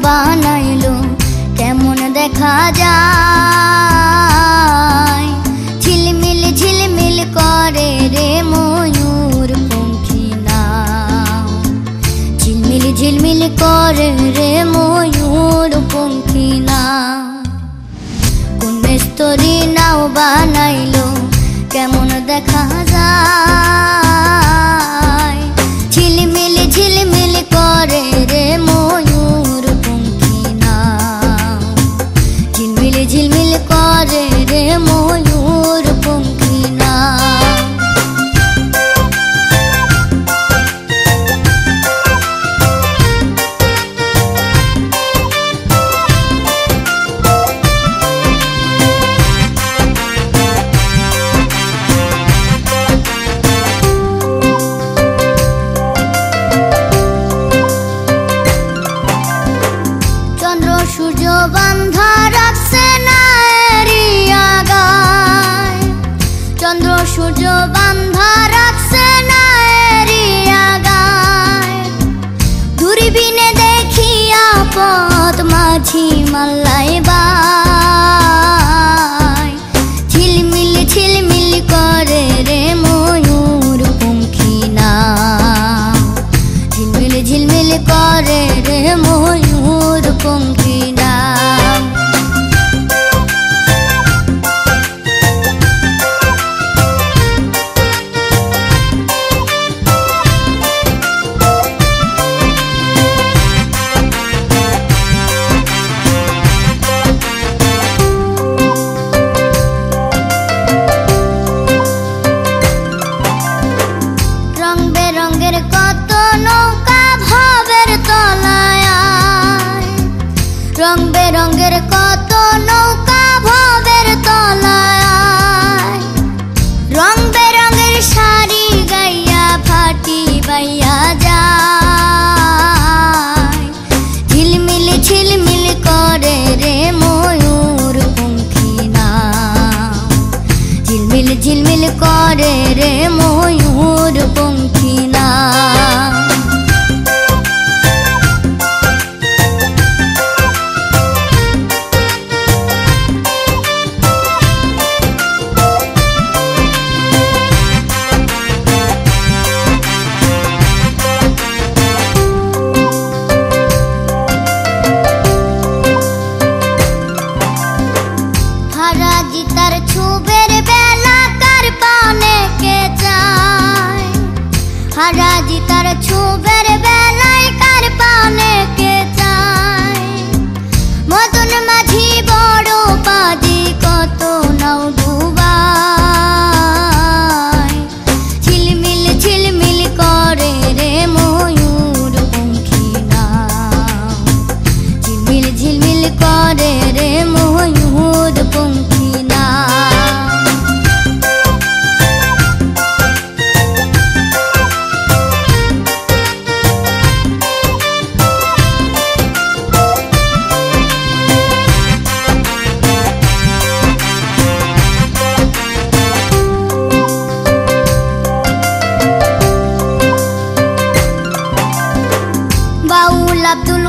বানাইলো কেমন দেখা যায়। ঝিলমিল ঝিলমিল করে রে ময়ূর পঙ্খী নাও, ঝিলমিল ঝিলমিল করে রে ময়ূর পঙ্খী নাও। কোন মিস্ত্রি নাও বানাইলো কেমন দেখা যায়। ঝিলমিল ঝিলমিল করে রে ময়ূর পঙ্খী নাও, ঝিলমিল ঝিলমিল করে রে ময়ূর পঙ্খী নাও। সূর্য বান্ধা রাখছে না এরিয়া গায়, চন্দ্র সূর্য বান্ধা রাখছে না এরিয়া গায়। দূরবীনে দেখিয়া পথ মাঝি মাল্লাই বাই। ঝিলমিল ঝিলমিল করে রে ময়ূর পঙ্খী নাও, ঝিলমিল ঝিলমিল করে রে ময়ূর পঙ্খী নাও। রং বেরঙের কত নৌকা ভাবের তলায়, রং বেরঙের কত নৌকা ভাবের তলায়। রং বেরঙের শাড়ি গাইয়া ফাটি বাইয়া যায়। ঝিলমিল ঝিলমিল করে রে ময়ূর পঙ্খী নাও, ঝিলমিল ঝিলমিল করে রে ময়ূর পঙ্খী নাও। হারাজি তার ছুবের বেলা কার পানে কে চায়। হারাজি তার ছুবের বেলায় কার পানে কে চায়। মদন মাঝি বড় পাজি কত নাও ডুবায়। ঝিলমিল ঝিলমিল করে রে ময়ূর পঙ্খী নাও, ঝিলমিল ঝিলমিল করে রে ময়ূর পঙ্খী নাও। বাউল আব্দুল